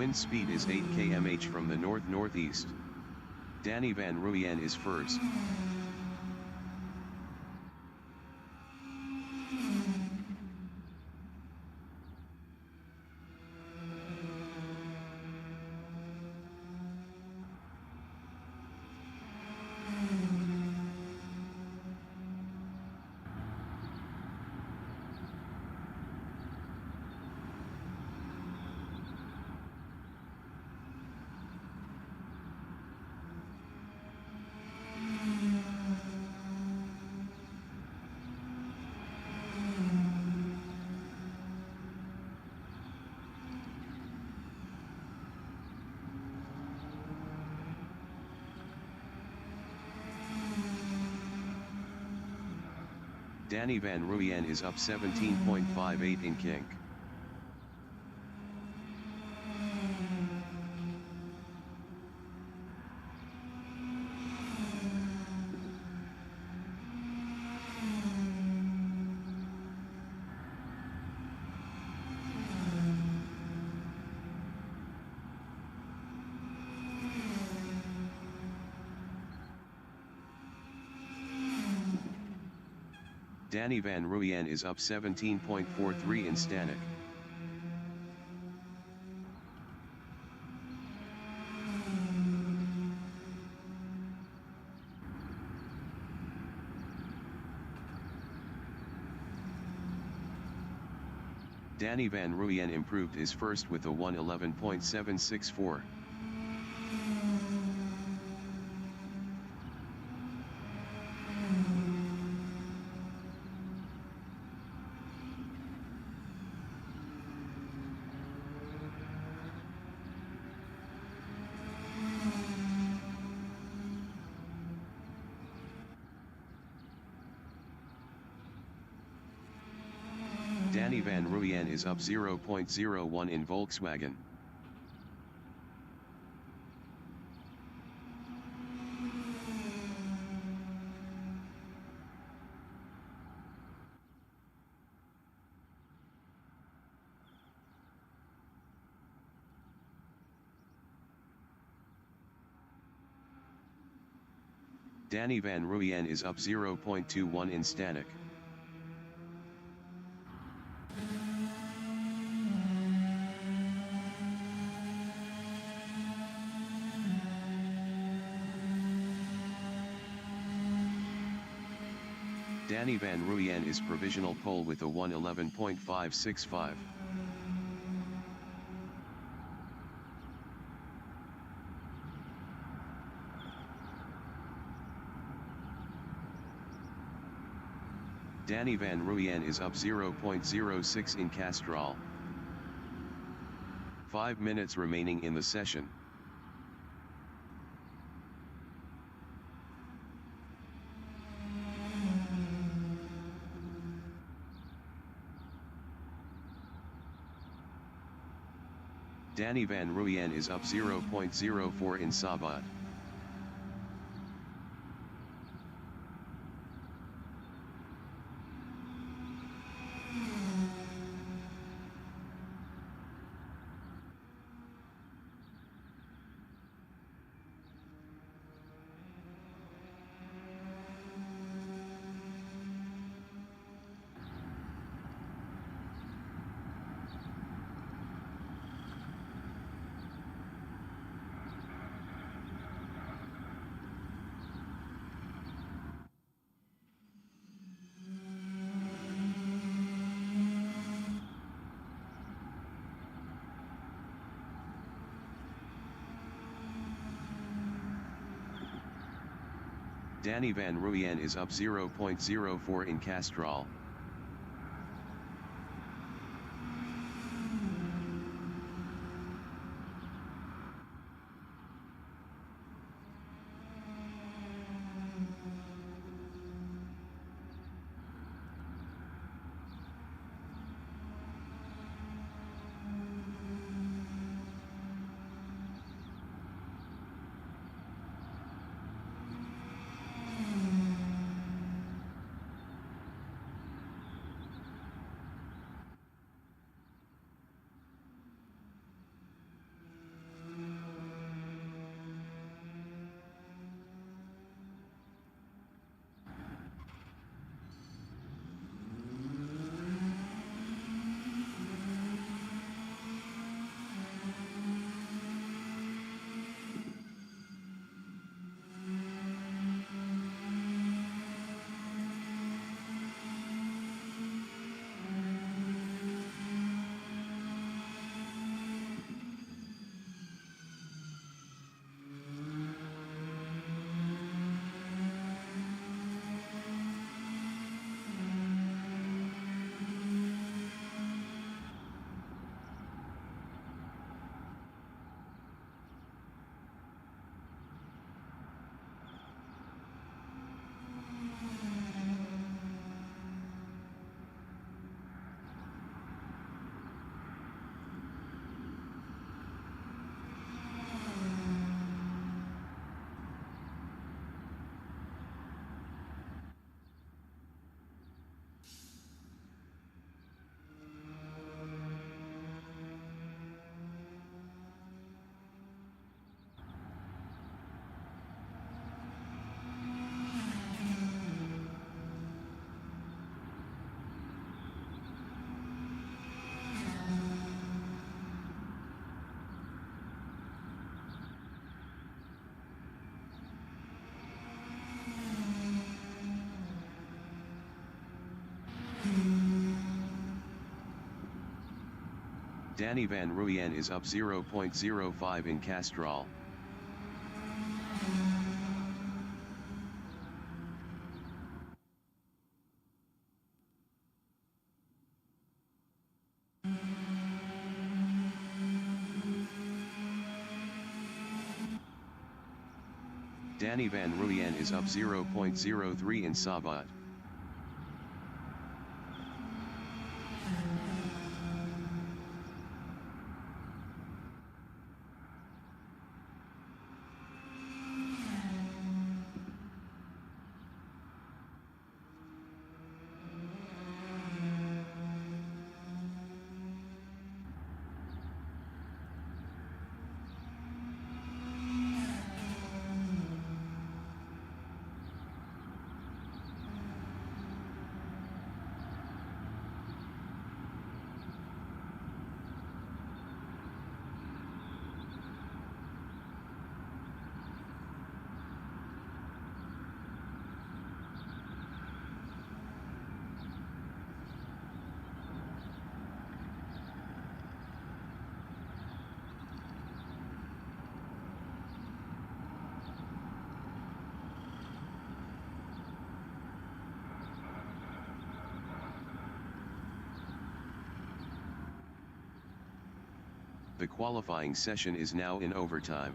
Wind speed is 8 km/h from the north-northeast. Danny Van Ruyen is first. Danny Van Ruyen is up 17.58 in kink. Danny Van Ruyen is up 17.43 in Stanek. Danny Van Ruyen improved his first with a 1:11.764. Danny Van Ruyen is up 0.01 in Volkswagen. Danny Van Ruyen is up 0.21 in Stanek. Danny Van Ruyen is provisional pole with a 1:11.565. Danny Van Ruyen is up 0.06 in Castrol. 5 minutes remaining in the session. Danny Van Ruyen is up 0.04 in Savad. Danny Van Ruyen is up 0.04 in Castrol. Danny Van Ruyen is up 0.05 in Castrol. Danny Van Ruyen is up 0.03 in Savat. The qualifying session is now in overtime.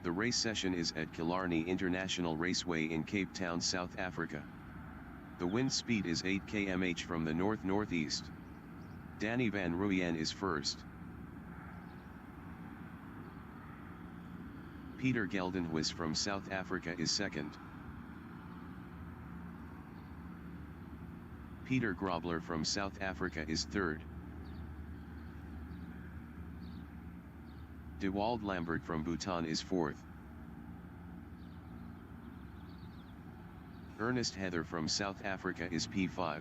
The race session is at Killarney International Raceway in Cape Town, South Africa. The wind speed is 8 km/h from the north-northeast. Danny van Rooyen is first. Peter Geldenhuis from South Africa is second. Peter Grobler from South Africa is third. Dewald Lambert from Bhutan is fourth. Ernest Heather from South Africa is P5.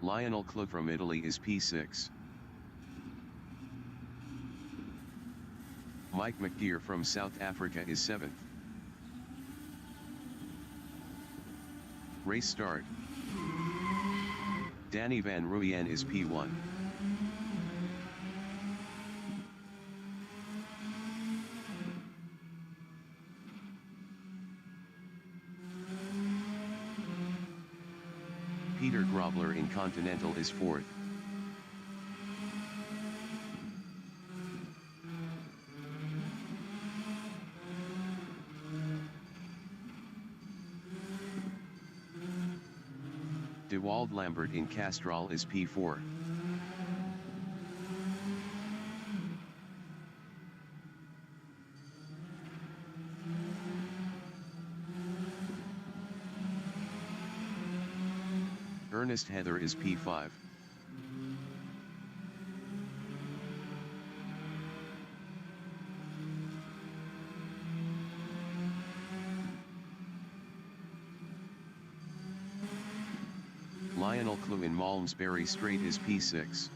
Lionel Klug from Italy is P6. Mike McGeer from South Africa is 7th. Race start. Danny van Rooyen is P1. Peter Grobler in Continental is 4th. Dewald Lambert in Castrol is P4. Ernest Heather is P5. Lionel Klug in Malmesbury Strait is P6.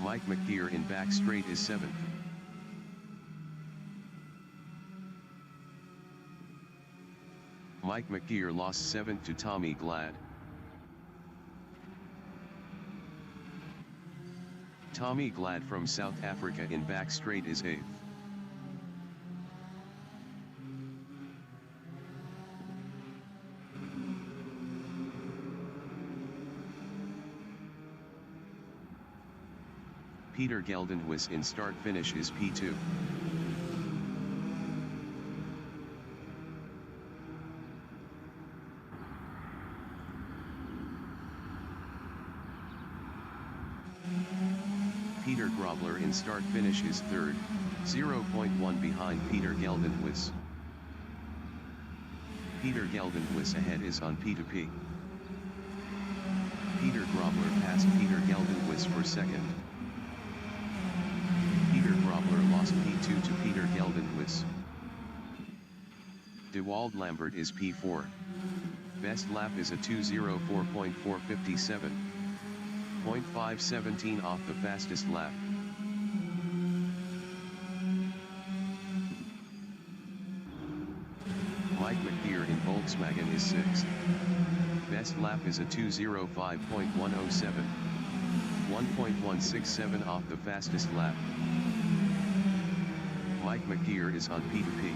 Mike McGeer in Back Strait is 7th. Mike McGeer lost 7th to Tommy Glad. Tommy Glad from South Africa in Back Strait is 8th. Peter Geldenhuis in Start Finish is P2. Peter Grobler in Start Finish is 3rd, 0.1 behind Peter Geldenhuis. Peter Geldenhuis ahead is on P2P. Peter Grobler passed Peter Geldenhuis for 2nd. Peter Grobler lost P2 to Peter Geldenhuis. Dewald Lambert is P4. Best lap is a 2:04.457. 0.517 off the fastest lap. Mike McGeer in Volkswagen is 6th. Best lap is a 2:05.107. 1.167 off the fastest lap. Mike McGeer is on P2P.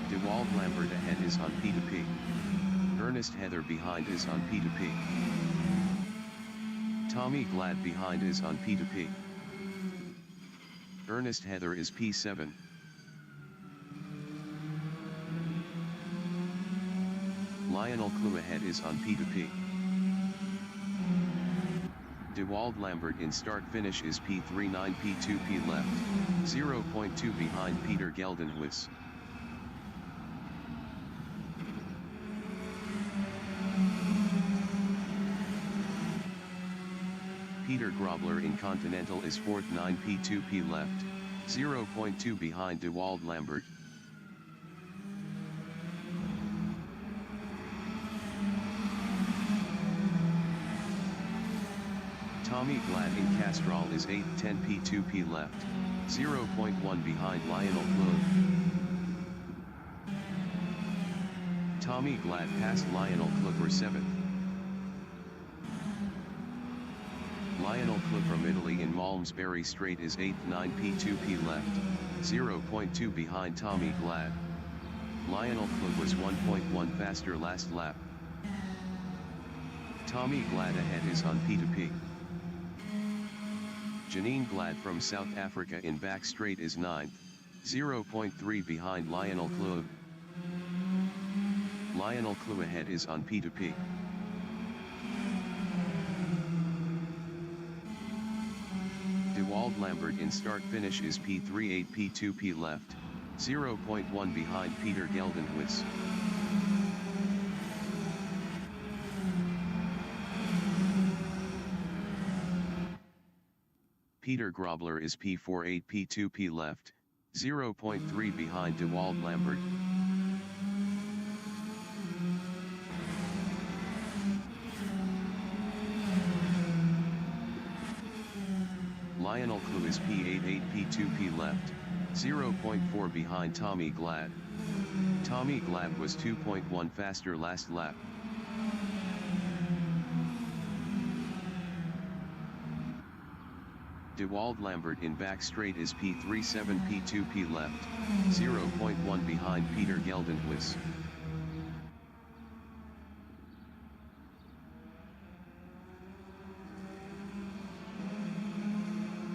Dewald Lambert ahead is on P2P. Ernest Heather behind is on P2P. Tommy Glad behind is on P2P. Ernest Heather is P7. Lionel Klug ahead is on P2P. Dewald Lambert in Start Finish is P3. 9 P2P left, 0.2 behind Peter Geldenhuis. Peter Grobler in Continental is 4th. 9 P2P left, 0.2 behind Dewald Lambert. Tommy Glad in Castrol is 8th. 10 P2P left, 0.1 behind Lionel Klug. Tommy Glad passed Lionel Klug for 7th. Lionel Clue from Italy in Malmesbury Straight is 8th 9p2p left, 0.2 behind Tommy Glad. Lionel Clue was 1.1 faster last lap. Tommy Glad ahead is on P2P. Janine Glad from South Africa in back straight is 9th, 0.3 behind Lionel Clue. Lionel Clue ahead is on P2P. Dewald Lambert in start finish is P3 8p2p left, 0.1 behind Peter Geldenhuis. Peter Grobler is P4 8p2p left, 0.3 behind Dewald Lambert. Lionel Clue is P8 8p2p left, 0.4 behind Tommy Glad. Tommy Glad was 2.1 faster last lap. Dewald Lambert in back straight is P3 7p2p left, 0.1 behind Peter Geldenhuis.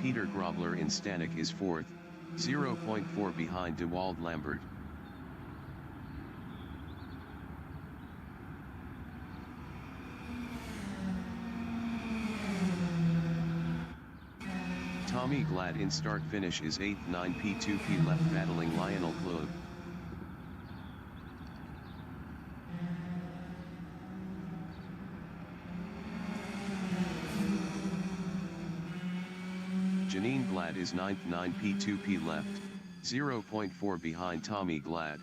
Peter Grobler in Stanek is 4th, 0.4 behind Dewald Lambert. Tommy Glad in start finish is 8th 9p2p left battling Lionel Clue. Janine Glad is 9th 9p2p left, 0.4 behind Tommy Glad.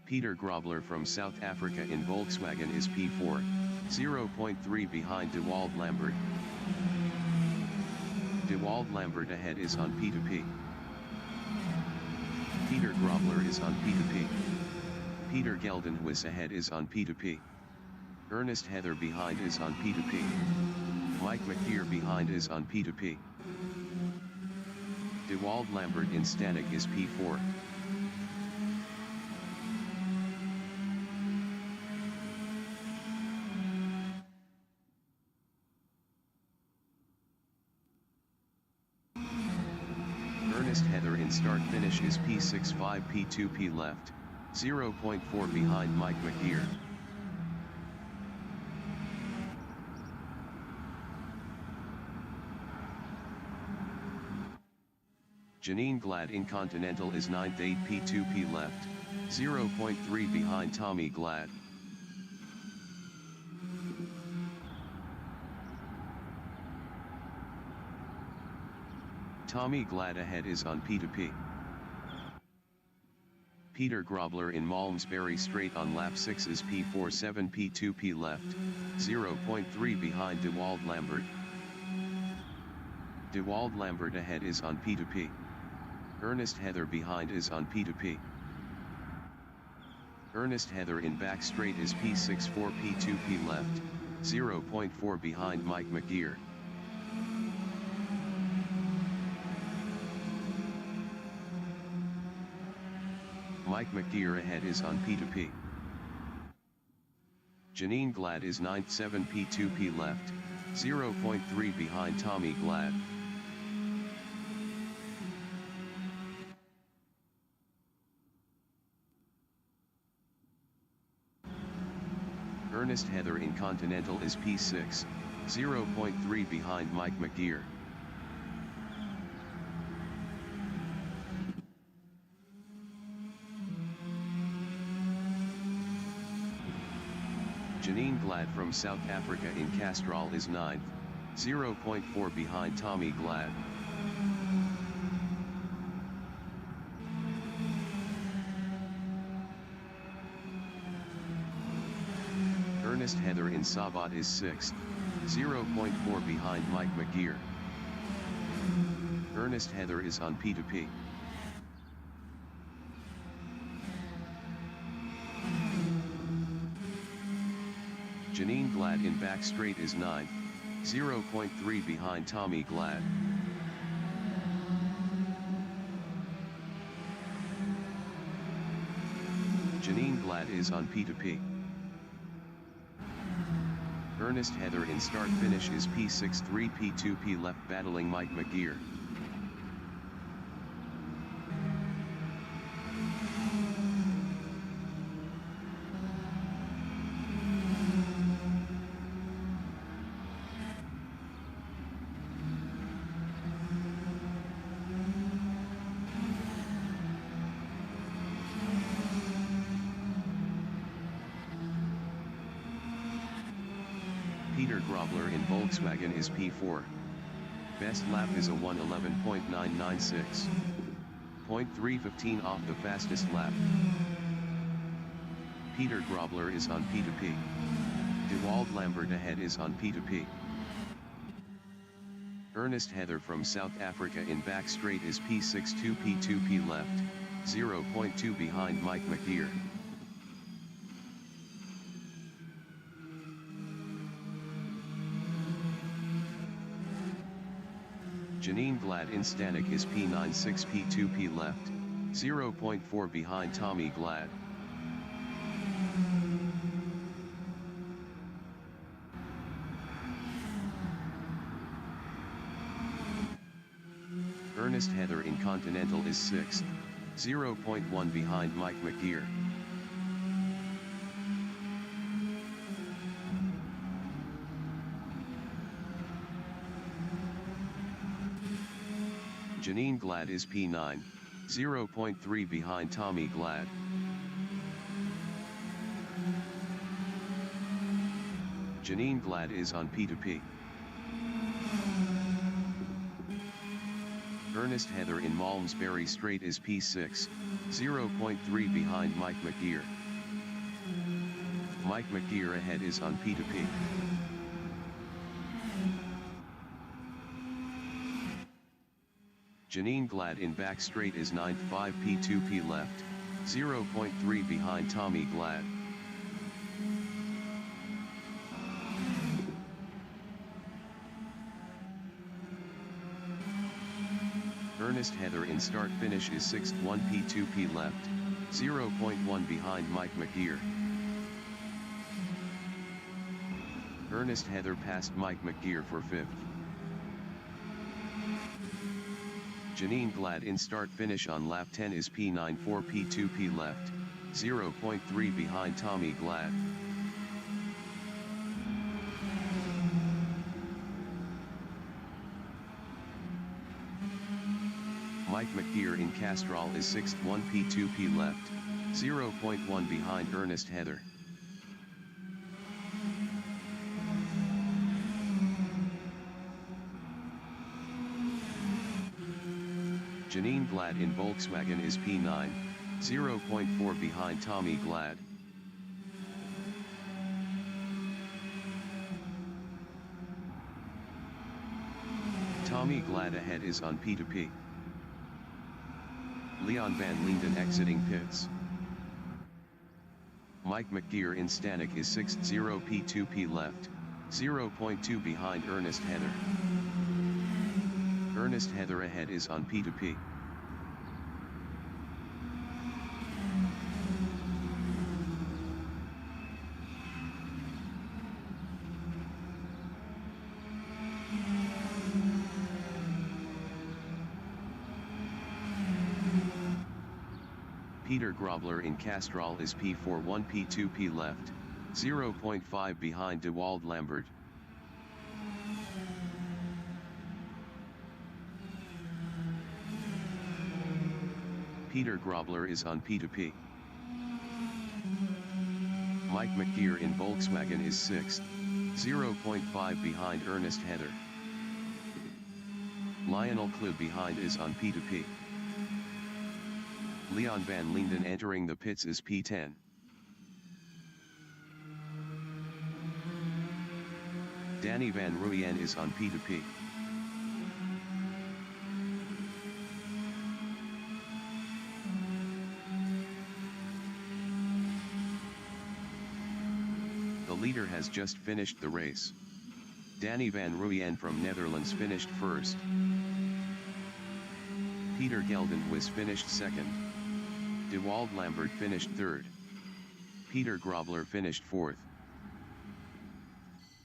Peter Grobler from South Africa in Volkswagen is P4, 0.3 behind Dewald Lambert. Dewald Lambert ahead is on P2P. Peter Grobler is on P2P. Peter Geldenhuis ahead is on P2P. Ernest Heather behind is on P2P. Mike McGear behind is on P2P. Dewald Lambert in Stanek is P4. Ernest Heather in start finish is P6 5p2p left, 0.4 behind Mike McGear. Janine Glad in Continental is 9th 8p2p left, 0.3 behind Tommy Glad. Tommy Glad ahead is on P2P. Peter Grobler in Malmesbury Straight on lap 6 is P4 7p2p left, 0.3 behind Dewald Lambert. Dewald Lambert ahead is on P2P. Ernest Heather behind is on P2P. Ernest Heather in back straight is P6 4p2p left, 0.4 behind Mike McGear. Mike McGear ahead is on P2P. Janine Glad is 9th 7p2p left, 0.3 behind Tommy Glad. Ernest Heather in Continental is P6, 0.3 behind Mike McGear. Janine Glad from South Africa in Castrol is 9th, 0.4 behind Tommy Glad. Ernest Heather in Sabat is 6th, 0.4 behind Mike McGear. Ernest Heather is on P2P. Janine Glad in back straight is 9.0.3 behind Tommy Glad. Janine Glad is on P2P. Ernest Heather in start finish is P63 P2P left battling Mike McGear. Peter Grobler in Volkswagen is P4. Best lap is a 1:11.996. 0.315 off the fastest lap. Peter Grobler is on P2P. DeWald Lambert ahead is on P2P. Ernest Heather from South Africa in back straight is P62 P2P left, 0.2 behind Mike McGear. Janine Glad in Stanek is P96 P2P left, 0.4 behind Tommy Glad. Ernest Heather in Continental is 6th, 0.1 behind Mike McGear. Janine Glad is P9, 0.3 behind Tommy Glad. Janine Glad is on P2P. Ernest Heather in Malmesbury Straight is P6, 0.3 behind Mike McGear. Mike McGear ahead is on P2P. Janine Glad in back straight is 9.5 P2P left, 0.3 behind Tommy Glad. Ernest Heather in start finish is 6th 1 P2P left, 0.1 behind Mike McGear. Ernest Heather passed Mike McGear for 5th. Janine Glad in start finish on lap 10 is P9 4 P2P left, 0.3 behind Tommy Glad. Mike McGear in Castrol is 6th 1 P2P left, 0.1 behind Ernest Heather. Janine Glad in Volkswagen is P9, 0.4 behind Tommy Glad. Tommy Glad ahead is on P2P. Leon van Linden exiting pits. Mike McGear in Stanek is 6th 0 P2P left, 0.2 behind Ernest Heather. Ernest Heather ahead is on P2P. Peter Grobler in Castrol is P4 1 P2P left, 0.5 behind DeWald Lambert. Peter Grobler is on P2P. Mike McGear in Volkswagen is 6th, 0.5 behind Ernest Heather. Lionel Klib behind is on P2P. Leon van Linden entering the pits is P10. Danny van Ruyen is on P2P. The leader has just finished the race. Danny van Rooyen from Netherlands finished first. Peter Geldenhuis finished second. De Wald Lambert finished third. Peter Grobler finished fourth.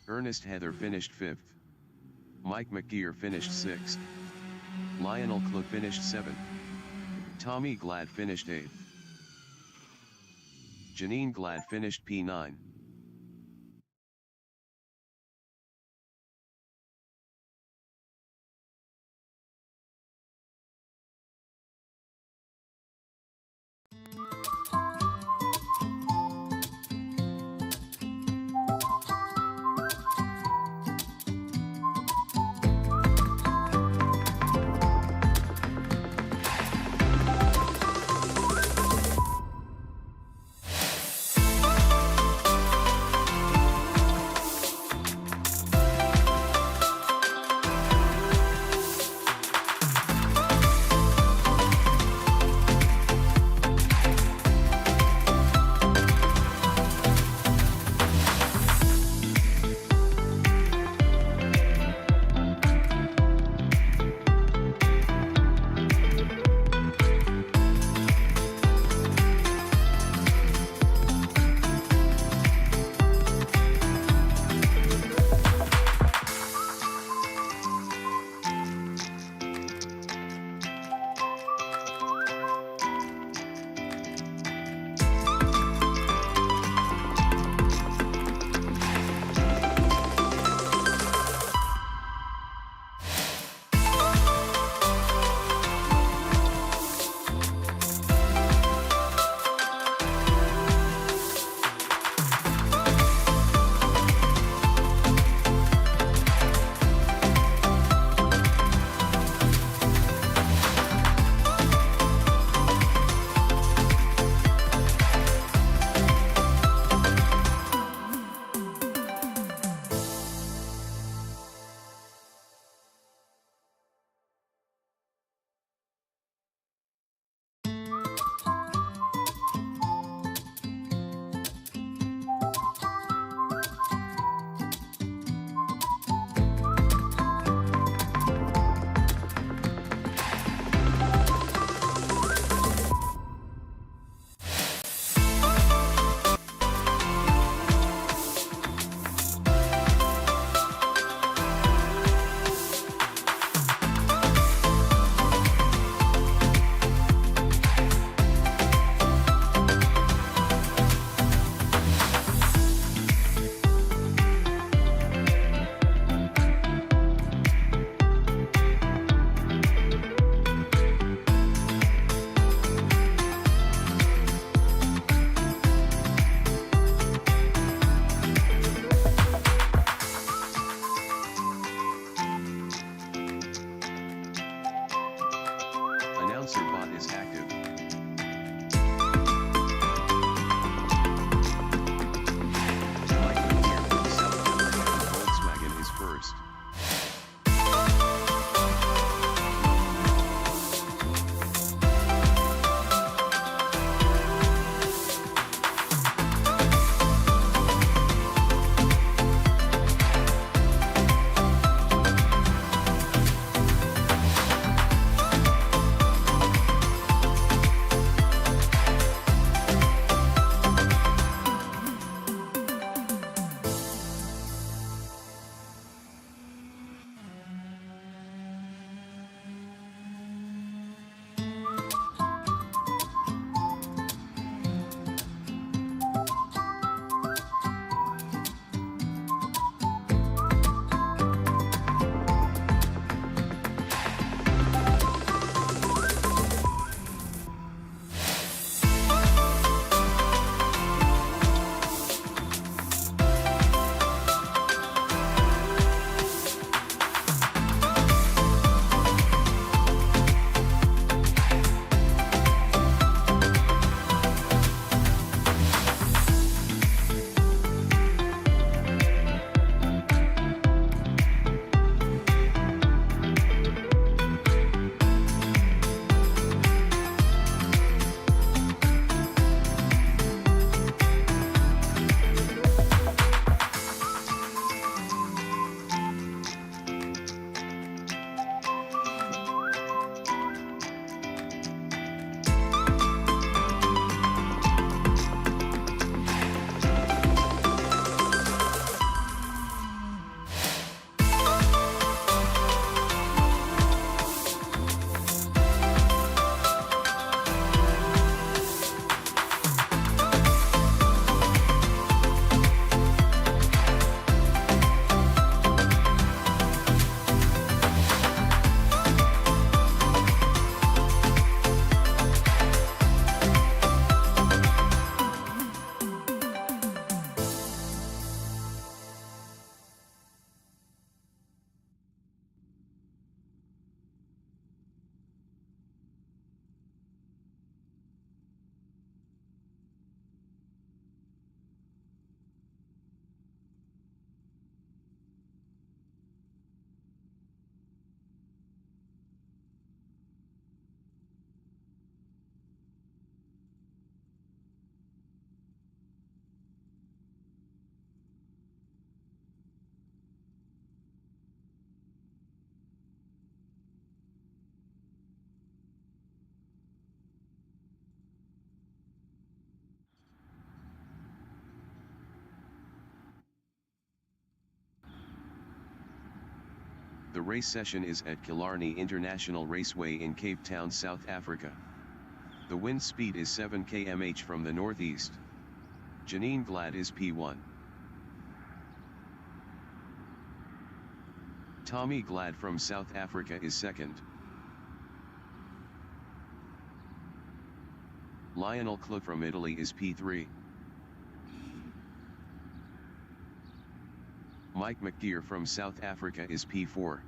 Ernest Heather finished fifth. Mike McGeer finished sixth. Lionel Klug finished seventh. Tommy Glad finished eighth. Janine Glad finished P9. Announcer bot is active. Mike McGeer from South Africa Volkswagen is first. The race session is at Killarney International Raceway in Cape Town, South Africa. The wind speed is 7 km/h from the northeast. Janine Glad is P1. Tommy Glad from South Africa is second. Lionel Klu from Italy is P3. Mike McGeer from South Africa is P4.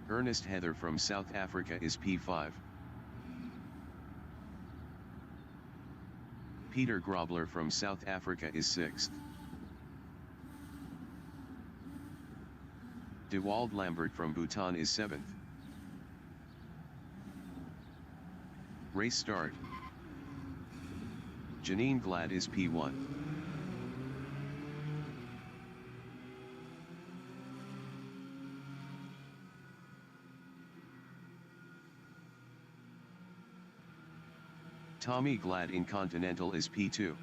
Ernest Heather from South Africa is P5. Peter Grobler from South Africa is 6th. Dewald Lambert from Bhutan is 7th. Race start. Janine Glad is P1. Tommy Glad in Continental is P2.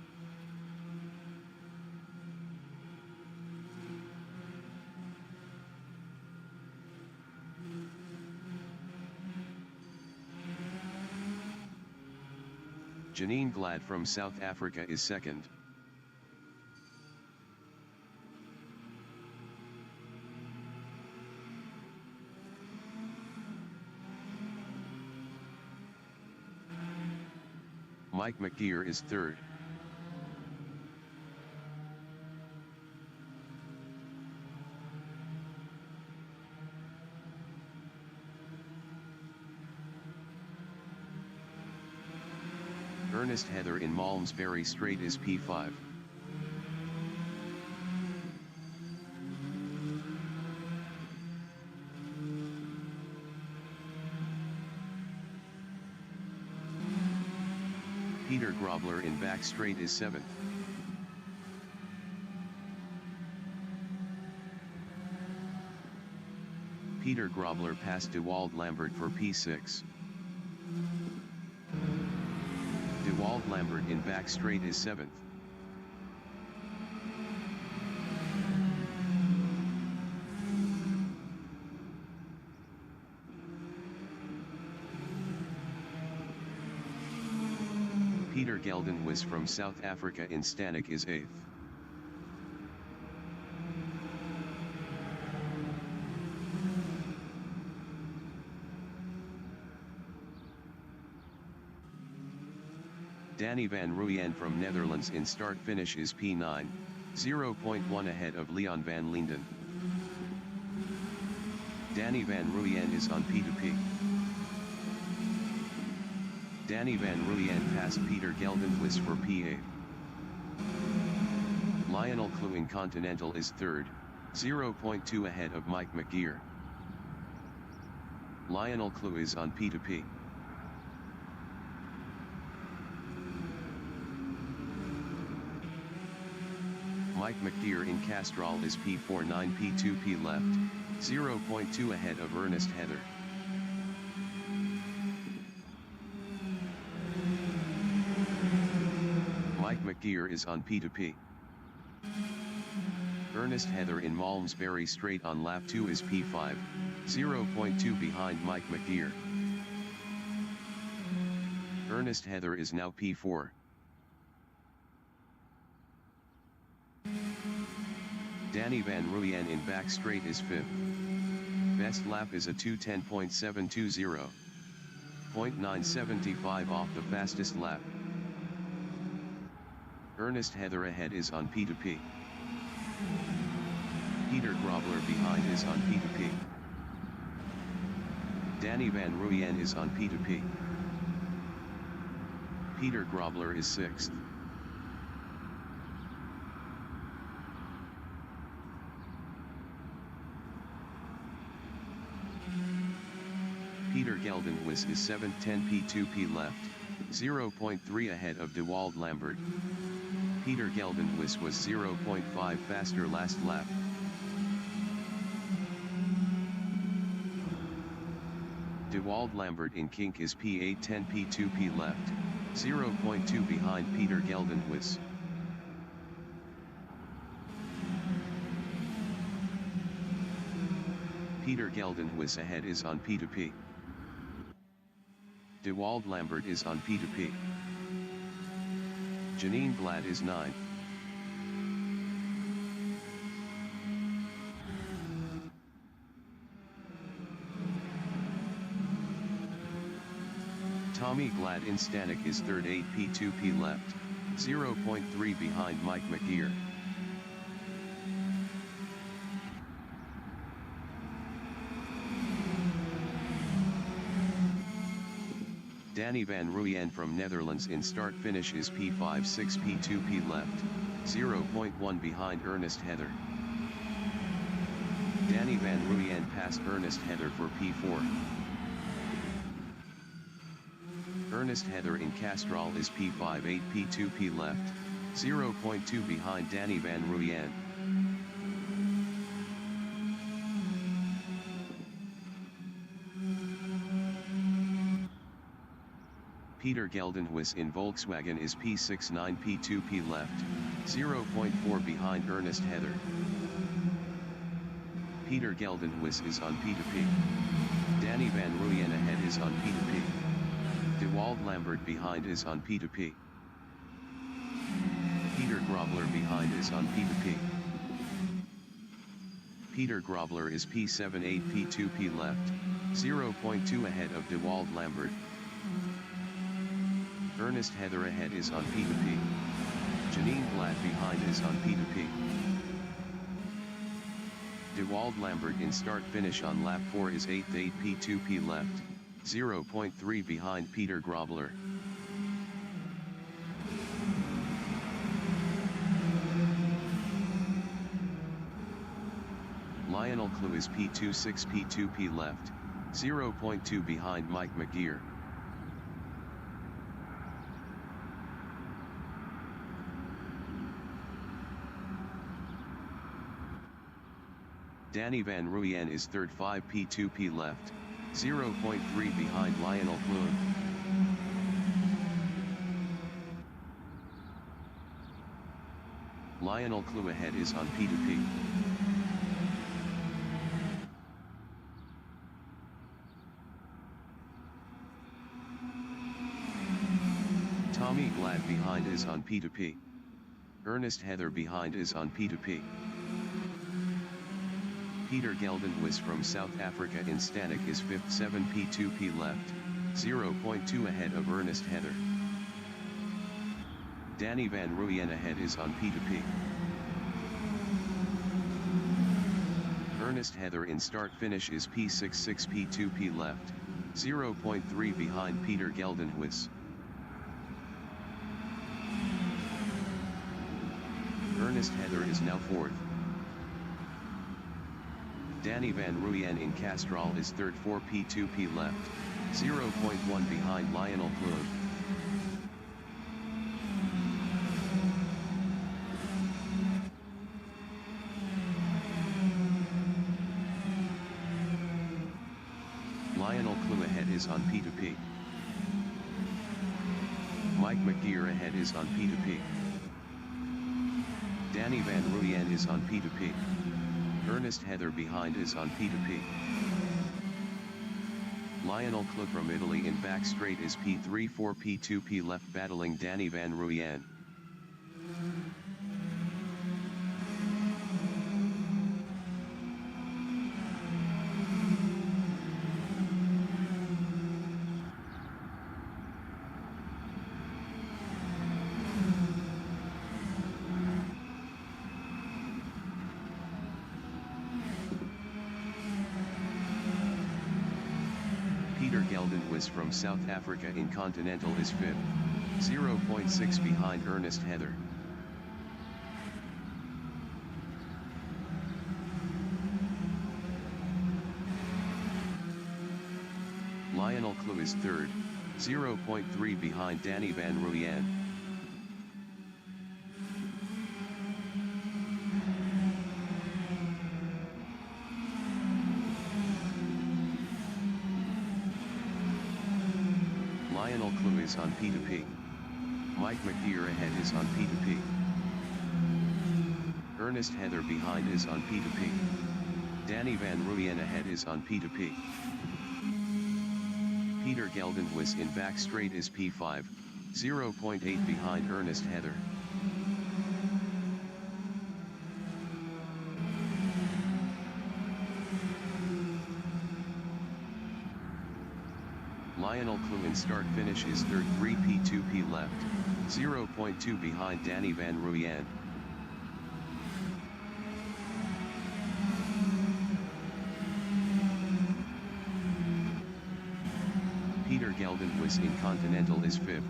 Janine Glad from South Africa is second. Mike McGeer is third. Ernest Heather in Malmesbury Strait is P5. Peter Grobler in Back Strait is 7th. Peter Grobler passed Dewald Lambert for P6. Dewald Lambert in Back Strait is 7th. Peter Geldenhuis from South Africa in Stanek is 8th. Danny van Rooyen from Netherlands in start-finish is P9, 0.1 ahead of Leon van Linden. Danny van Rooyen is on P2P. Danny van Rooyen passed Peter Geldenhuis for P8. Lionel Klu in Continental is third, 0.2 ahead of Mike McGeer. Lionel Klu is on P2P. Mike McGeer in Castrol is P4, 9 P2P left, 0.2 ahead of Ernest Heather. Mike McGeer is on P2P. Ernest Heather in Malmesbury Strait on lap 2 is P5, 0.2 behind Mike McGeer. Ernest Heather is now P4. Danny van Rooyen in Back Strait is 5th. Best lap is a 2:10.720. 0.975 off the fastest lap. Ernest Heather ahead is on P2P. Peter Grobler behind is on P2P. Danny van Rooyen is on P2P. Peter Grobler is 6th. Peter Geldenhuis is 7th, 10 P2P left, 0.3 ahead of Dewald Lambert. Peter Geldenhuis was 0.5 faster last lap. Dewald Lambert in Kink is P8, 10 P2P left, 0.2 behind Peter Geldenhuis. Peter Geldenhuis ahead is on P2P. De Wald Lambert is on P2P. Janine Glad is 9th. Tommy Glad in Stanek is 3rd, 8 P2P left, 0.3 behind Mike McGeer. Danny van Ruyen from Netherlands in start finish is P5, 6 P2P left, 0.1 behind Ernest Heather. Danny van Ruyen passed Ernest Heather for P4. Ernest Heather in Castrol is P5, 8 P2P left, 0.2 behind Danny van Ruyen. Peter Geldenhuis in Volkswagen is P6, 9 P2P left, 0.4 behind Ernest Heather. Peter Geldenhuis is on P2P. Danny van Ruyen ahead is on P2P. De Wald Lambert behind is on P2P. Peter Grobler behind is on P2P. Peter Grobler is P7, 8 P2P left, 0.2 ahead of De Wald Lambert. Ernest Heather ahead is on P2P. Janine Glad behind is on P2P. De Wald Lambert in start finish on lap 4 is 8th, 8 P2P left, 0.3 behind Peter Grobler. Lionel Clue is P2, 6 P2P left, 0.2 behind Mike McGeer. Danny van Ruyen is 3rd, 5 P2P left, 0.3 behind Lionel Clue. Lionel Clue ahead is on P2P. Tommy Glad behind is on P2P. Ernest Heather behind is on P2P. Peter Geldenhuis from South Africa in Stanek is 5th, 7 P2P left, 0.2 ahead of Ernest Heather. Danny van Ruyen ahead is on P2P. Ernest Heather in start finish is P6, 6 P2P left, 0.3 behind Peter Geldenhuis. Ernest Heather is now 4th. Danny van Ruyen in Castrol is 3rd, 4 P2P left, 0.1 behind Lionel Clue. Lionel Clue ahead is on P2P. Mike McGeer ahead is on P2P. Danny van Ruyen is on P2P. Ernest Heather behind is on P2P. Lionel Clue from Italy in back straight is P3, 4 P2P left battling Danny van Ruyen. Peter Geldenhuis from South Africa in Continental is 5th, 0.6 behind Ernest Heather. Lionel Clue is 3rd, 0.3 behind Danny van Ruyen. Lionel Clue is on P2P. Mike McGeer ahead is on P2P. Ernest Heather behind is on P2P. Danny Van Ruyen ahead is on P2P. Peter Geldenhuis in back straight is P5, 0.8 behind Ernest Heather. Lionel Clue in start finish is third, 3P2P left, 0.2 behind Danny Van Ruyen. Peter Geldenhuis in Continental is fifth,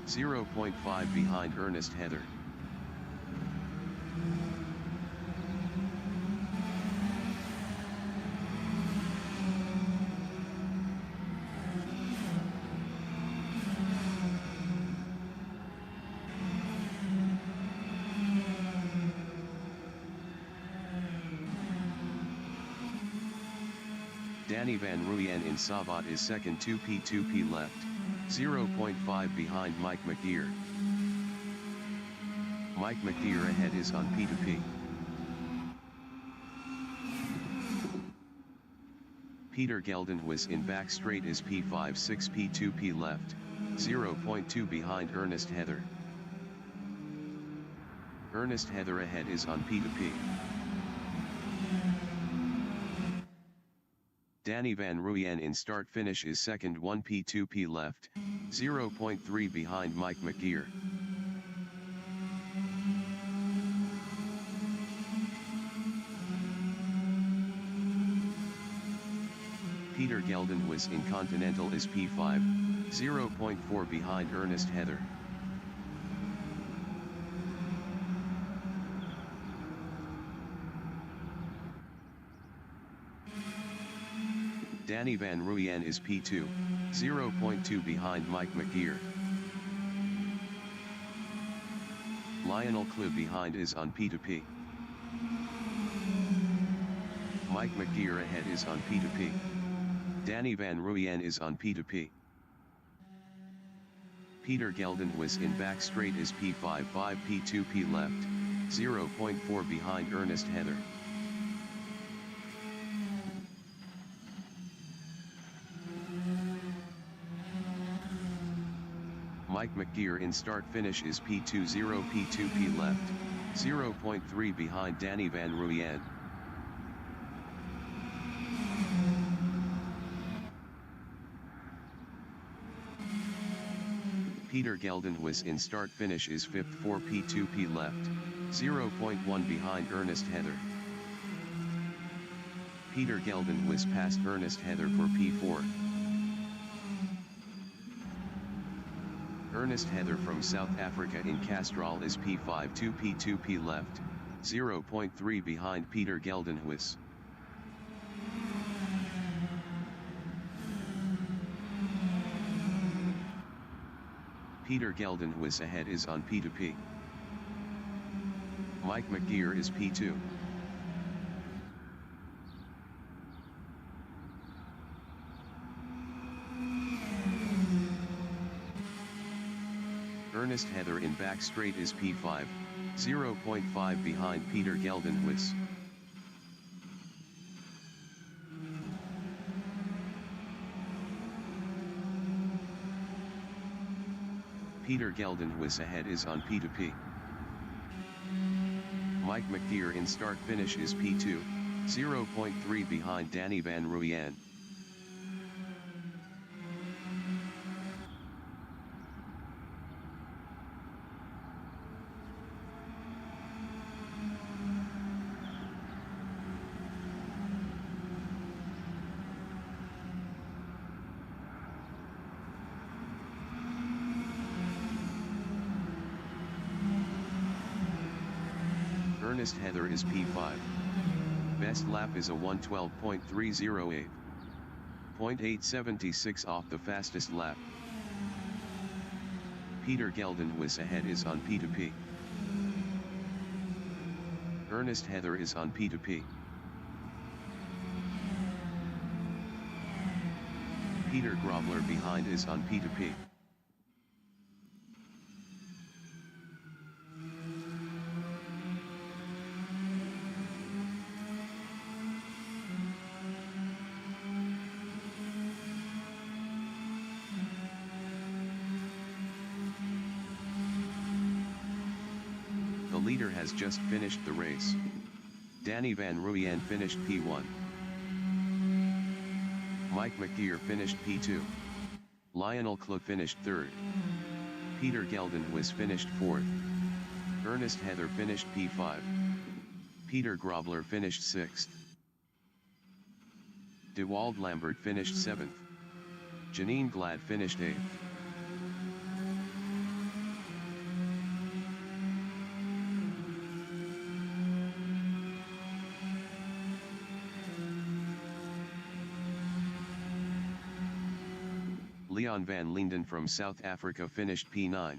0.5 behind Ernest Heather. Danny Van Ruyen in Savat is second, 2P2P left, 0.5 behind Mike McDeer. Mike McDeer ahead is on P2P. Peter Geldenhuis in back straight is P5, 6P2P left, 0.2 behind Ernest Heather. Ernest Heather ahead is on P2P. Danny Van Ruyen in start finish is second, 1P2P left, 0.3 behind Mike McDeer. Peter Geldenhuis in Continental is P5, 0.4 behind Ernest Heather. Danny Van Ruyen is P2, 0.2 behind Mike McDeer. Lionel Clue behind is on P2P. Mike McDeer ahead is on P2P. Danny Van Ruyen is on P2P. Peter Geldenhuis in back straight is P5, 5P2P left, 0.4 behind Ernest Heather. Mike McDeer in start finish is P2, 0P2P left, 0.3 behind Danny Van Ruyen. Peter Geldenhuis in start finish is fifth, 4P2P left, 0.1 behind Ernest Heather. Peter Geldenhuis passed Ernest Heather for P4. Ernest Heather from South Africa in Castrol is P5, 2P2P left, 0.3 behind Peter Geldenhuis. Peter Geldenhuis ahead is on P2P. Mike McDeer is P2. Ernest Heather in back straight is P5, 0.5 behind Peter Geldenhuis. Peter Geldenhuis ahead is on P2P. Mike McDeer in start finish is P2, 0.3 behind Danny Van Ruyen. Ernest Heather is P5. Best lap is a 1:12.308. 0.876 off the fastest lap. Peter Geldenhuis ahead is on P2P. Ernest Heather is on P2P. Peter Grobler behind is on P2P. leader has just finished the race. Danny Van Ruyen finished P1. Mike McGeer finished P2. Lionel Klo finished 3rd. Peter Geldenhuis finished 4th. Ernest Heather finished P5. Peter Grobler finished 6th. Dewald Lambert finished 7th. Janine Glad finished 8th. Leon van Linden from South Africa finished P9.